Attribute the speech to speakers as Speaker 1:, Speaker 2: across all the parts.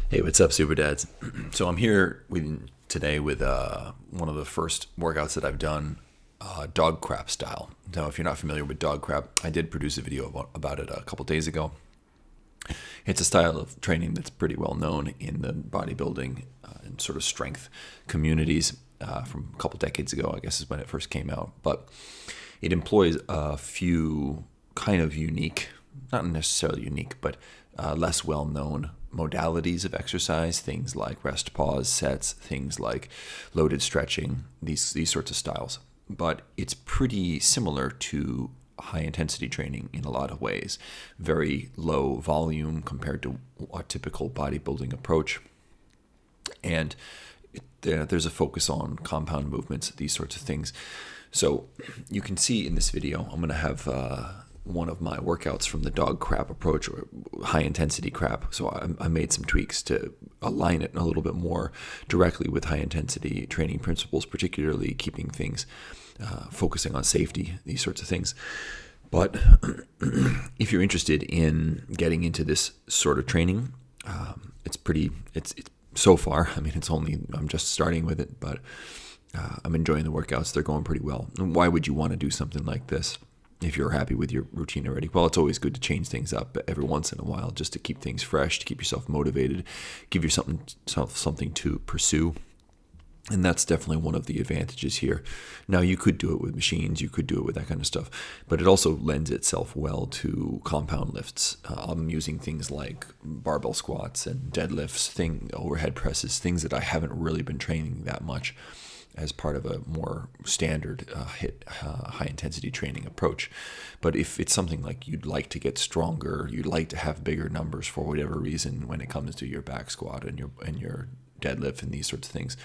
Speaker 1: Hey, what's up, Superdads? So I'm here today with one of the first workouts that I've done, dog crap style. Now, if you're not familiar with dog crap, I did produce a video about it a couple days ago. It's a style of training that's pretty well known in the bodybuilding and sort of strength communities from a couple decades ago, I guess is when it first came out. But it employs a few kind of unique, not necessarily unique, but less well-known modalities of exercise, things like rest pause sets, things like loaded stretching, these sorts of styles. But it's pretty similar to high intensity training in a lot of ways. Very low volume compared to a typical bodybuilding approach. And there's a focus on compound movements, these sorts of things. So you can see in this video, I'm going to have one of my workouts from the dog crap approach, or high intensity crap. So I made some tweaks to align it a little bit more directly with high intensity training principles, particularly keeping things focusing on safety, these sorts of things. But if you're interested in getting into this sort of training, it's so far, I'm just starting with it, but I'm enjoying the workouts. They're going pretty well. And why would you want to do something like this if you're happy with your routine already? Well, it's always good to change things up every once in a while, just to keep things fresh, to keep yourself motivated, give yourself something to pursue. And that's definitely one of the advantages here. Now, you could do it with machines, you could do it with that kind of stuff, but it also lends itself well to compound lifts. I'm using things like barbell squats and deadlifts, overhead presses, things that I haven't really been training that much as part of a more standard high intensity training approach. But if it's something like you'd like to get stronger, you'd like to have bigger numbers for whatever reason when it comes to your back squat and your deadlift and these sorts of things,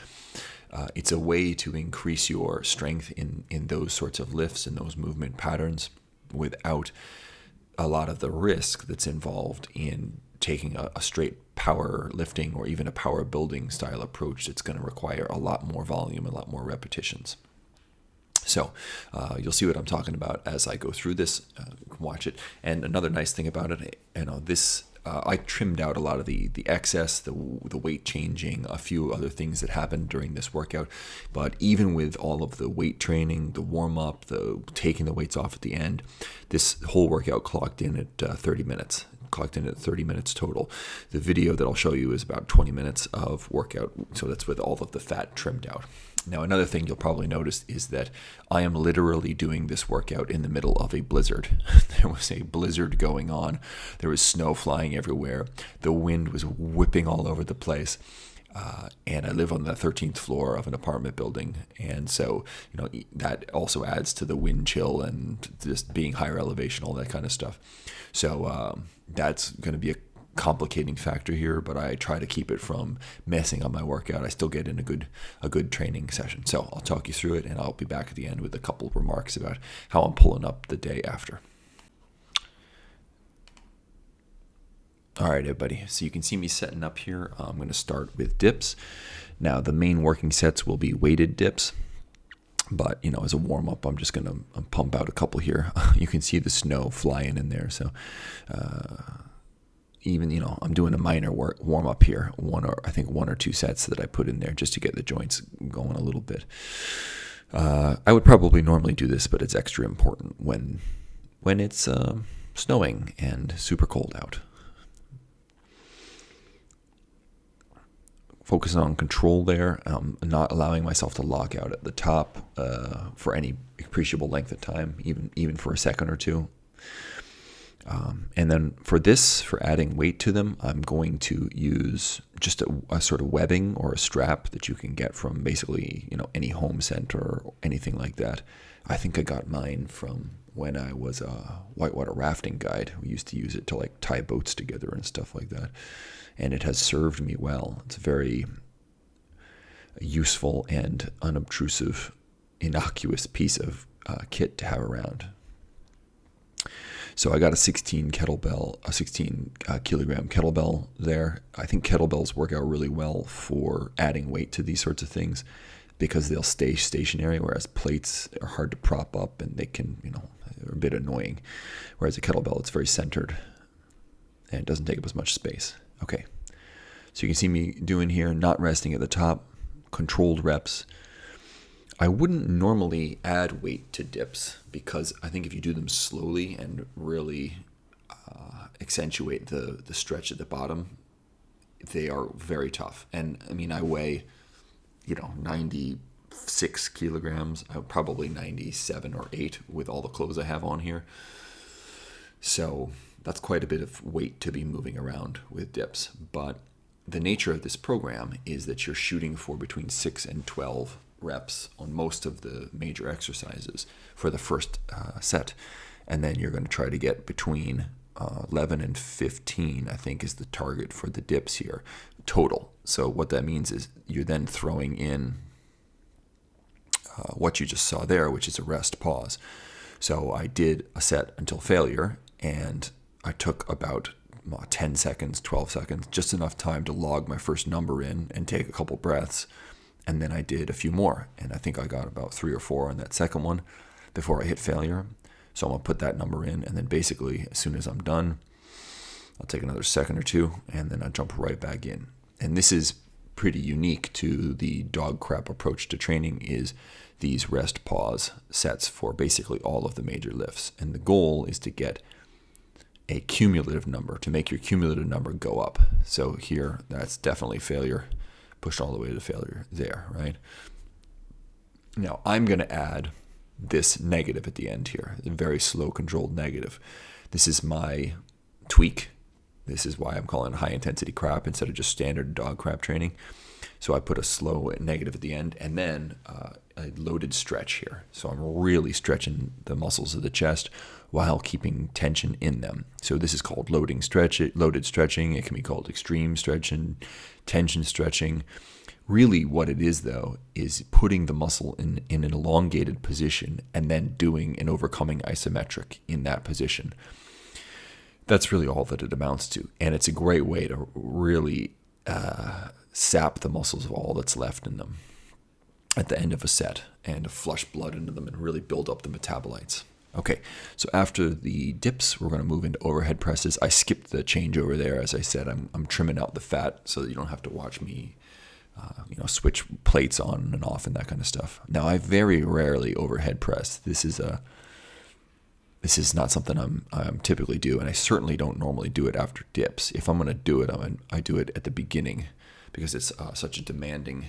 Speaker 1: it's a way to increase your strength in those sorts of lifts and those movement patterns without a lot of the risk that's involved in taking a straight power lifting or even a power building style approach that's going to require a lot more volume, a lot more repetitions. So you'll see what I'm talking about as I go through this. Watch it. And another nice thing about it, I trimmed out a lot of the excess, the weight changing, a few other things that happened during this workout. But even with all of the weight training, the warm up, the taking the weights off at the end, this whole workout clocked in at 30 minutes. Clocked in at 30 minutes total. The video that I'll show you is about 20 minutes of workout, so that's with all of the fat trimmed out. Now, another thing you'll probably notice is that I am literally doing this workout in the middle of a blizzard. There was a blizzard going on. There was snow flying everywhere. The wind was whipping all over the place. And I live on the 13th floor of an apartment building. And so, that also adds to the wind chill and just being higher elevation, all that kind of stuff. So that's going to be a complicating factor here, but I try to keep it from messing up my workout. I still get in a good training session. So I'll talk you through it, and I'll be back at the end with a couple of remarks about how I'm pulling up the day after. All right, everybody. So you can see me setting up here. I'm going to start with dips. Now, the main working sets will be weighted dips. But, as a warm-up, I'm just going to pump out a couple here. You can see the snow flying in there. So I'm doing a minor warm-up here. One or two sets that I put in there just to get the joints going a little bit. I would probably normally do this, but it's extra important when it's snowing and super cold out. Focusing on control there, not allowing myself to lock out at the top for any appreciable length of time, even for a second or two. And then for adding weight to them, I'm going to use just a sort of webbing or a strap that you can get from basically, any home center or anything like that. I think I got mine from when I was a whitewater rafting guide. We used to use it to tie boats together and stuff like that. And it has served me well. It's a very useful and unobtrusive, innocuous piece of kit to have around. So I got a 16 kilogram kettlebell there. I think kettlebells work out really well for adding weight to these sorts of things because they'll stay stationary, whereas plates are hard to prop up and they can, they're a bit annoying. Whereas a kettlebell, it's very centered and it doesn't take up as much space. Okay, So you can see me doing here, not resting at the top, controlled reps. I wouldn't normally add weight to dips because I think if you do them slowly and really accentuate the stretch at the bottom, they are very tough. And I mean, I weigh, 96 kilograms, probably 97 or 8 with all the clothes I have on here. So that's quite a bit of weight to be moving around with dips. But the nature of this program is that you're shooting for between 6 and 12 reps on most of the major exercises for the first set. And then you're going to try to get between 11 and 15, I think, is the target for the dips here, total. So what that means is you're then throwing in what you just saw there, which is a rest pause. So I did a set until failure, and I took about 10 seconds, 12 seconds, just enough time to log my first number in and take a couple breaths. And then I did a few more, and I think I got about 3 or 4 on that second one before I hit failure. So I'm going to put that number in, and then basically as soon as I'm done, I'll take another second or two, and then I'll jump right back in. And this is pretty unique to the dog crap approach to training, is these rest pause sets for basically all of the major lifts. And the goal is to get a cumulative number, to make your cumulative number go up. So here, that's definitely failure, pushed all the way to failure there, right? Now, I'm going to add this negative at the end here, a very slow, controlled negative. This is my tweak. This is why I'm calling it high-intensity crap instead of just standard dog crap training. So I put a slow negative at the end, and then a loaded stretch here. So I'm really stretching the muscles of the chest while keeping tension in them. So this is called loaded stretching. It can be called extreme stretching, tension stretching. Really what it is, though, is putting the muscle in an elongated position and then doing an overcoming isometric in that position. That's really all that it amounts to. And it's a great way to really sap the muscles of all that's left in them at the end of a set and to flush blood into them and really build up the metabolites. Okay, so after the dips, we're going to move into overhead presses. I skipped the changeover there. As I said, I'm trimming out the fat so that you don't have to watch me switch plates on and off and that kind of stuff. Now, I very rarely overhead press. This is not something I'm typically do, and I certainly don't normally do it after dips. If I'm going to do it, I do it at the beginning because it's such a demanding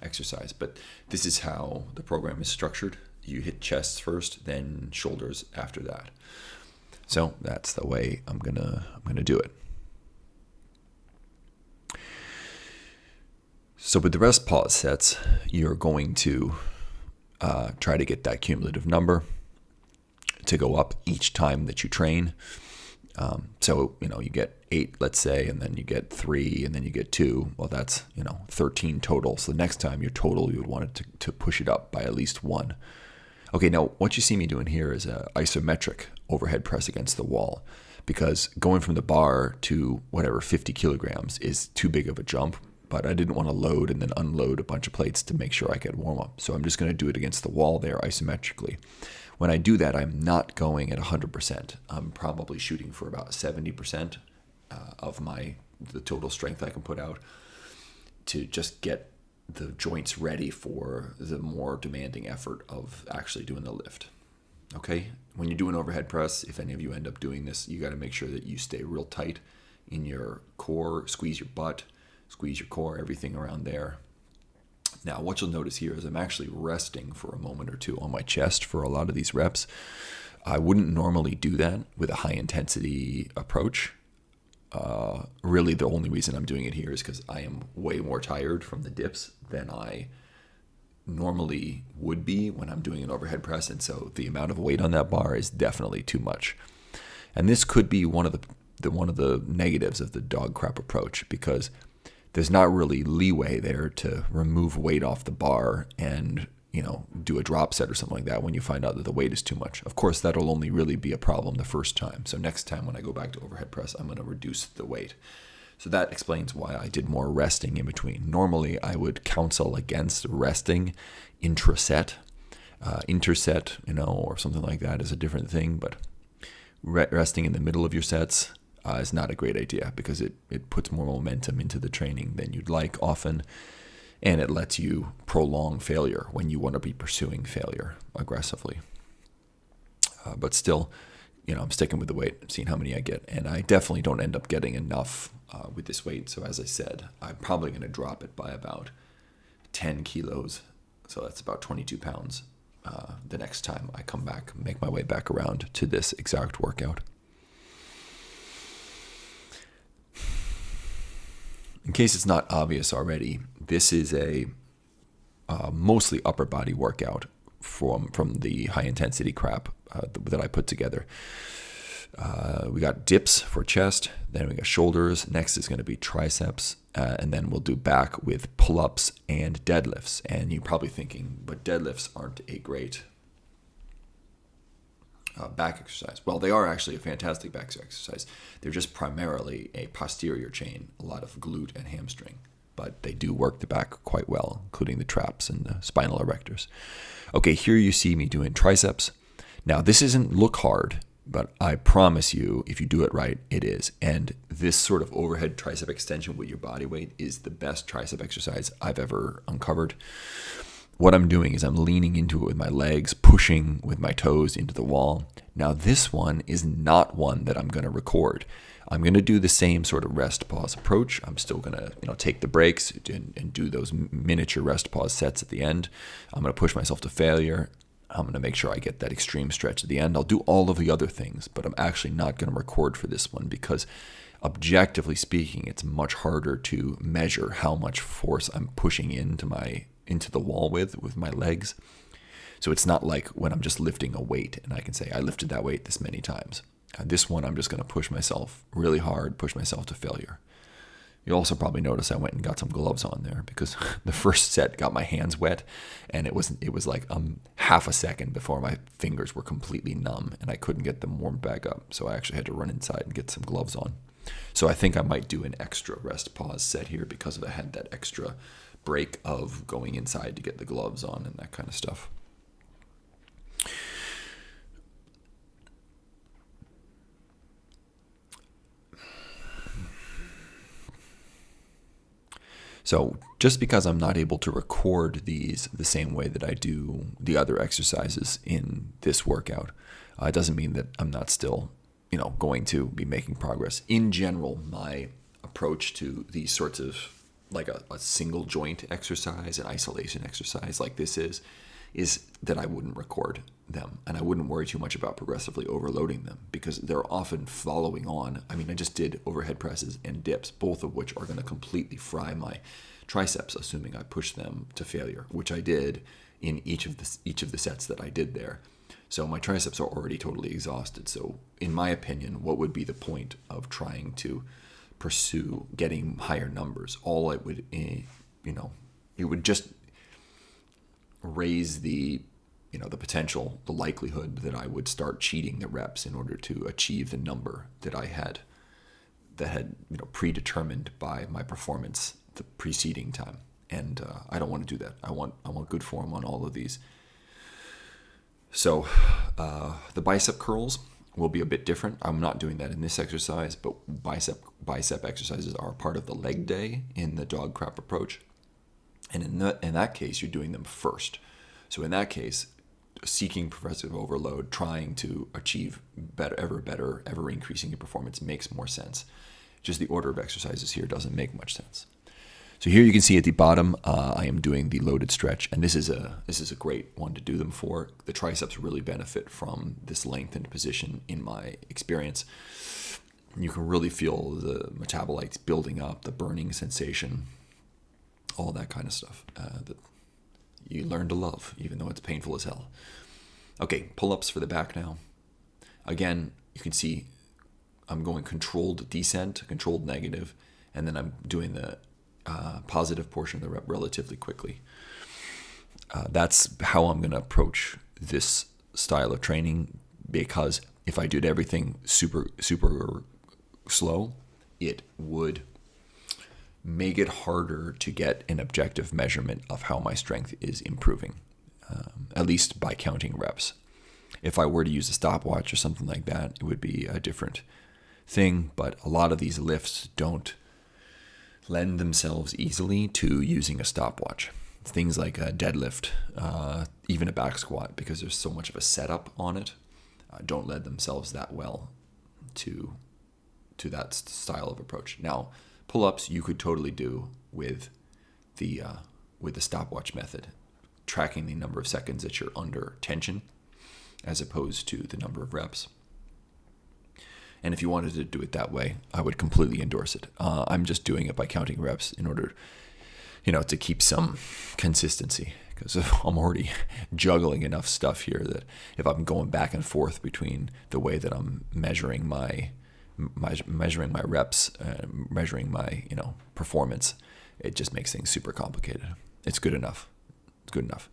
Speaker 1: exercise. But this is how the program is structured. You hit chests first, then shoulders after that. So that's the way I'm gonna do it. So with the rest pause sets, you're going to try to get that cumulative number to go up each time that you train. So you get 8, let's say, and then you get 3, and then you get 2. Well, that's 13 total. So the next time your total, you would want it to push it up by at least 1. Okay, now what you see me doing here is an isometric overhead press against the wall, because going from the bar to 50 kilograms is too big of a jump. But I didn't want to load and then unload a bunch of plates to make sure I could warm up. So I'm just going to do it against the wall there isometrically. When I do that, I'm not going at 100%. I'm probably shooting for about 70% of the total strength I can put out to just get the joints ready for the more demanding effort of actually doing the lift. Okay? When you do an overhead press, if any of you end up doing this, you got to make sure that you stay real tight in your core, squeeze your butt, squeeze your core, everything around there. Now, what you'll notice here is I'm actually resting for a moment or two on my chest for a lot of these reps. I wouldn't normally do that with a high-intensity approach. Really, the only reason I'm doing it here is because I am way more tired from the dips than I normally would be when I'm doing an overhead press, and so the amount of weight on that bar is definitely too much. And this could be one of the negatives of the dog crap approach, because there's not really leeway there to remove weight off the bar and, do a drop set or something like that when you find out that the weight is too much. Of course, that'll only really be a problem the first time. So next time when I go back to overhead press, I'm going to reduce the weight. So that explains why I did more resting in between. Normally, I would counsel against resting intraset. Interset, or something like that is a different thing. But resting in the middle of your sets, is not a great idea, because it puts more momentum into the training than you'd like often, and it lets you prolong failure when you want to be pursuing failure aggressively. But still, I'm sticking with the weight, seeing how many I get, and I definitely don't end up getting enough with this weight. So as I said, I'm probably going to drop it by about 10 kilos. So that's about 22 pounds the next time I come back, make my way back around to this exact workout. In case it's not obvious already, this is a mostly upper body workout from the high intensity Crapp that I put together. We got dips for chest, then we got shoulders. Next is going to be triceps, and then we'll do back with pull-ups and deadlifts. And you're probably thinking, but deadlifts aren't a great back exercise. Well, they are actually a fantastic back exercise. They're just primarily a posterior chain, a lot of glute and hamstring, but they do work the back quite well, including the traps and the spinal erectors. Okay, here you see me doing triceps. Now, this doesn't look hard, but I promise you, if you do it right, it is. And this sort of overhead tricep extension with your body weight is the best tricep exercise I've ever uncovered. What I'm doing is I'm leaning into it with my legs, pushing with my toes into the wall. Now, this one is not one that I'm going to record. I'm going to do the same sort of rest pause approach. I'm still going to take the breaks and do those miniature rest pause sets at the end. I'm going to push myself to failure. I'm going to make sure I get that extreme stretch at the end. I'll do all of the other things, but I'm actually not going to record for this one because objectively speaking, it's much harder to measure how much force I'm pushing into the wall with my legs. So it's not like when I'm just lifting a weight and I can say I lifted that weight this many times. This one, I'm just going to push myself really hard, push myself to failure. You also probably notice I went and got some gloves on there because the first set got my hands wet, and it was like half a second before my fingers were completely numb and I couldn't get them warmed back up. So I actually had to run inside and get some gloves on. So I think I might do an extra rest pause set here because I had that extra break of going inside to get the gloves on and that kind of stuff. So just because I'm not able to record these the same way that I do the other exercises in this workout, doesn't mean that I'm not still, going to be making progress. In general, my approach to these sorts of like a single joint exercise, an isolation exercise like this is that I wouldn't record them, and I wouldn't worry too much about progressively overloading them because they're often following on. I mean, I just did overhead presses and dips, both of which are going to completely fry my triceps, assuming I push them to failure, which I did in each of the sets that I did there. So my triceps are already totally exhausted. So in my opinion, what would be the point of trying to pursue getting higher numbers? All it would, it would just raise the potential, the likelihood that I would start cheating the reps in order to achieve the number that I had predetermined by my performance the preceding time. And I don't want to do that. I want good form on all of these. So the bicep curls will be a bit different. I'm not doing that in this exercise, but bicep exercises are part of the leg day in the dog crap approach. And in that case, you're doing them first. So in that case, seeking progressive overload, trying to achieve ever increasing your performance makes more sense. Just the order of exercises here doesn't make much sense. So here you can see at the bottom, I am doing the loaded stretch, and this is a great one to do them for. The triceps really benefit from this lengthened position in my experience. You can really feel the metabolites building up, the burning sensation, all that kind of stuff that you learn to love, even though it's painful as hell. Okay, pull-ups for the back now. Again, you can see I'm going controlled descent, controlled negative, and then I'm doing the positive portion of the rep relatively quickly. That's how I'm going to approach this style of training, because if I did everything super slow, it would make it harder to get an objective measurement of how my strength is improving, at least by counting reps. If I were to use a stopwatch or something like that, it would be a different thing, but a lot of these lifts don't lend themselves easily to using a stopwatch. Things like a deadlift, even a back squat, because there's so much of a setup on it, don't lend themselves that well to that style of approach. Now, pull-ups you could totally do with the stopwatch method, tracking the number of seconds that you're under tension as opposed to the number of reps. And if you wanted to do it that way, I would completely endorse it. I'm just doing it by counting reps in order, to keep some consistency, because I'm already juggling enough stuff here that if I'm going back and forth between the way that I'm measuring my reps, measuring my performance, it just makes things super complicated. It's good enough. It's good enough.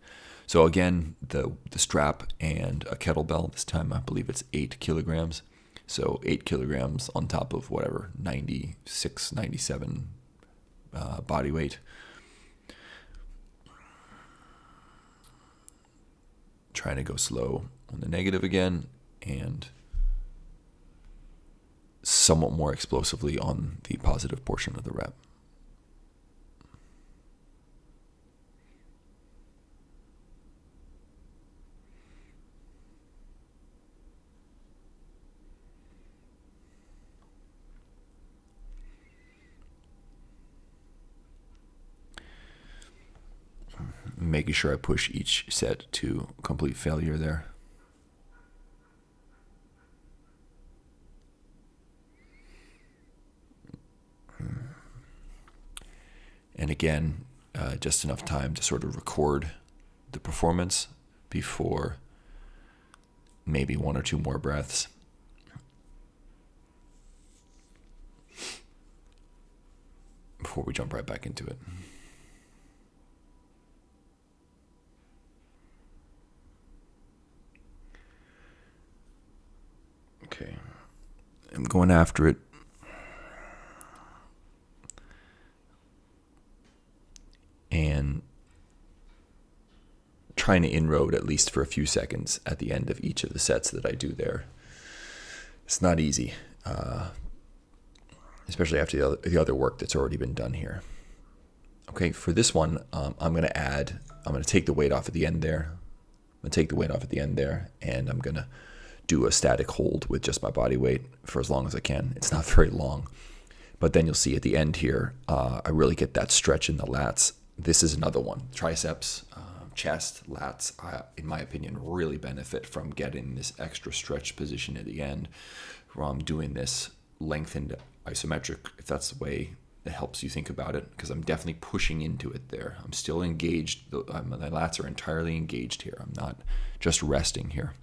Speaker 1: So again, the strap and a kettlebell. This time I believe it's 8 kilograms. So 8 kilograms on top of whatever, 96, 97 body weight. Trying to go slow on the negative again and somewhat more explosively on the positive portion of the rep. Making sure I push each set to complete failure there. And again, just enough time to sort of record the performance before maybe 1 or 2 more breaths. Before we jump right back into it. Okay, I'm going after it. And trying to inroad at least for a few seconds at the end of each of the sets that I do there. It's not easy, especially after the other work that's already been done here. Okay, for this one, I'm going to take the weight off at the end there. I'm going to take the weight off at the end there, and I'm going to do a static hold with just my body weight for as long as I can. It's not very long, but then you'll see at the end here, I really get that stretch in the lats. This is another one. Triceps, chest, lats, in my opinion, really benefit from getting this extra stretch position at the end, from doing this lengthened isometric, if that's the way that helps you think about it, because I'm definitely pushing into it there. I'm still engaged. My lats are entirely engaged here. I'm not just resting here.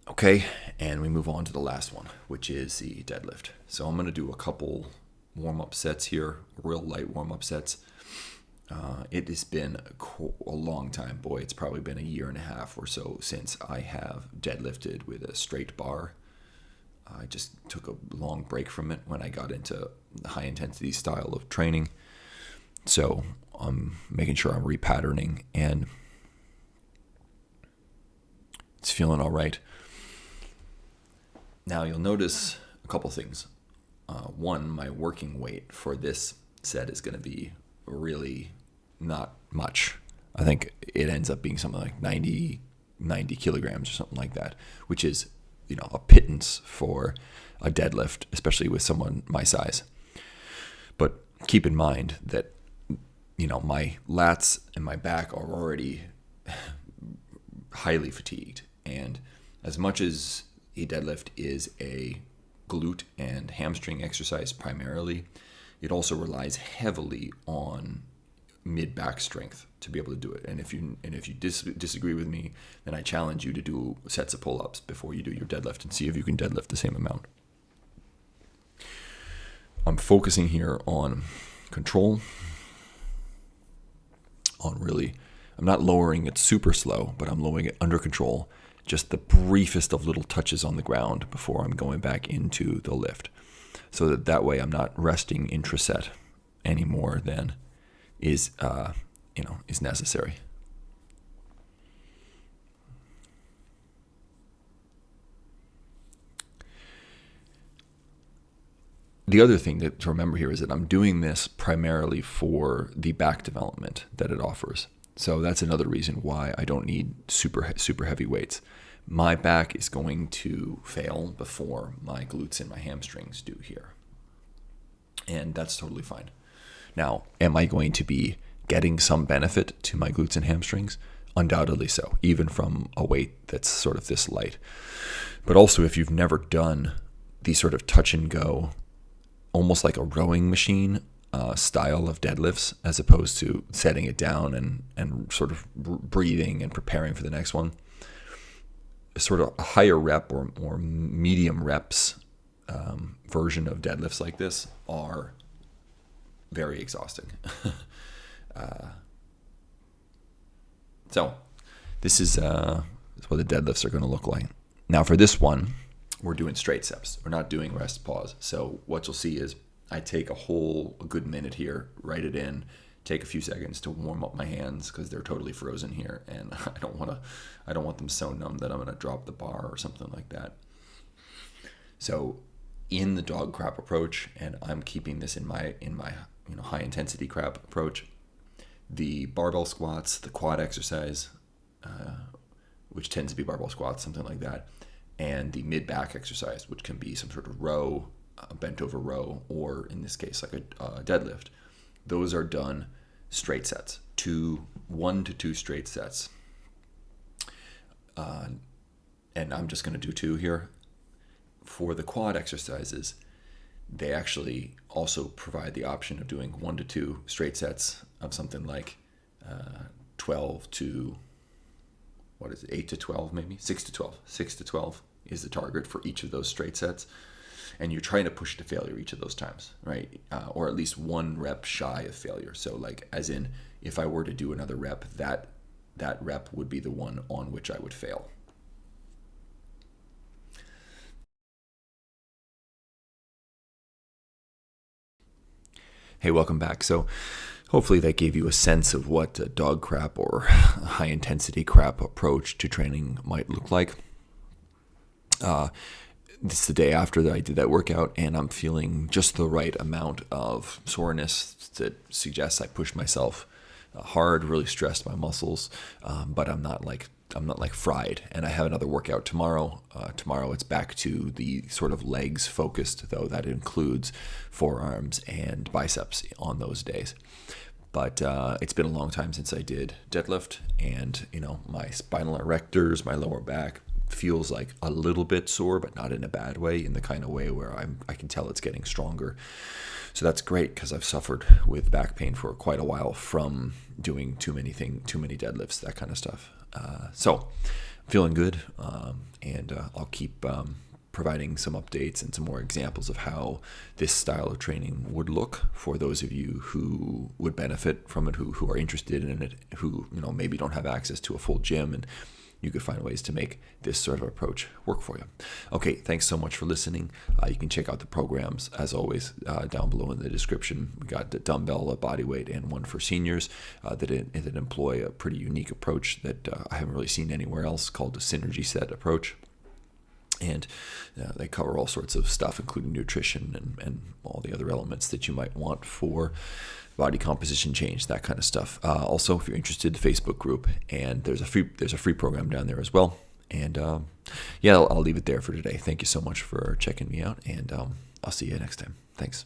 Speaker 1: Okay, and we move on to the last one, which is the deadlift. So I'm going to do a couple warm-up sets here, real light warm-up sets. It has been a long time. Boy, it's probably been 1.5 years or so since I have deadlifted with a straight bar. I just took a long break from it when I got into the high-intensity style of training. So I'm making sure I'm repatterning, and it's feeling all right. Now you'll notice a couple things. One, my working weight for this set is going to be really not much. I think it ends up being something like 90 kilograms or something like that, which is, a pittance for a deadlift, especially with someone my size. But keep in mind that, my lats and my back are already highly fatigued. And as much as a deadlift is a glute and hamstring exercise primarily, it also relies heavily on mid-back strength to be able to do it. And if you disagree with me, then I challenge you to do sets of pull-ups before you do your deadlift and see if you can deadlift the same amount. I'm focusing here on control, I'm not lowering it super slow, but I'm lowering it under control, just the briefest of little touches on the ground before I'm going back into the lift. So that way I'm not resting intraset any more than is necessary. the other thing to remember here is that I'm doing this primarily for the back development that it offers. So that's another reason why I don't need super heavy weights. My back is going to fail before my glutes and my hamstrings do here. And that's totally fine. Now, am I going to be getting some benefit to my glutes and hamstrings? Undoubtedly so, even from a weight that's sort of this light. But also, if you've never done the sort of touch and go, almost like a rowing machine style of deadlifts, as opposed to setting it down and sort of breathing and preparing for the next one, sort of a higher rep or medium reps version of deadlifts like this are very exhausting. So this is what the deadlifts are going to look like. Now for this one, we're doing straight steps. We're not doing rest pause. So what you'll see is I take a good minute here, write it in, take a few seconds to warm up my hands because they're totally frozen here, and I don't want them so numb that I'm going to drop the bar or something like that. So in the dog crap approach, and I'm keeping this in my high intensity crap approach, the barbell squats, the quad exercise, which tends to be barbell squats, something like that, and the mid back exercise, which can be some sort of row, bent over row, or in this case like a deadlift. Those are done straight sets, 1 to 2 straight sets. And I'm just going to do 2 here. For the quad exercises, they actually also provide the option of doing 1 to 2 straight sets of something like 12 to, 8 to 12 maybe? 6 to 12. 6 to 12 is the target for each of those straight sets. And you're trying to push to failure each of those times, right? Or at least 1 rep shy of failure. So like, as in, if I were to do another rep, that rep would be the one on which I would fail. Hey, welcome back. So hopefully that gave you a sense of what a dog crap or high intensity crap approach to training might look like. This is the day after that I did that workout, and I'm feeling just the right amount of soreness that suggests I pushed myself hard, really stressed my muscles, but I'm not like fried. And I have another workout tomorrow. Tomorrow it's back to the sort of legs focused, though that includes forearms and biceps on those days. But it's been a long time since I did deadlift, and my spinal erectors, my lower back feels like a little bit sore, but not in a bad way, in the kind of way where I can tell it's getting stronger. So that's great, because I've suffered with back pain for quite a while from doing too many deadlifts, that kind of stuff. So I'm feeling good, and I'll keep providing some updates and some more examples of how this style of training would look for those of you who would benefit from it, who are interested in it, who maybe don't have access to a full gym, and you could find ways to make this sort of approach work for you. Okay, thanks so much for listening. You can check out the programs, as always, down below in the description. We got the Dumbbell, a Bodyweight, and one for seniors that employ a pretty unique approach that I haven't really seen anywhere else, called the synergy set approach. And they cover all sorts of stuff, including nutrition and all the other elements that you might want for body composition change, that kind of stuff. Also, if you're interested, the Facebook group, and there's a free program down there as well. And I'll leave it there for today. Thank you so much for checking me out, and I'll see you next time. Thanks.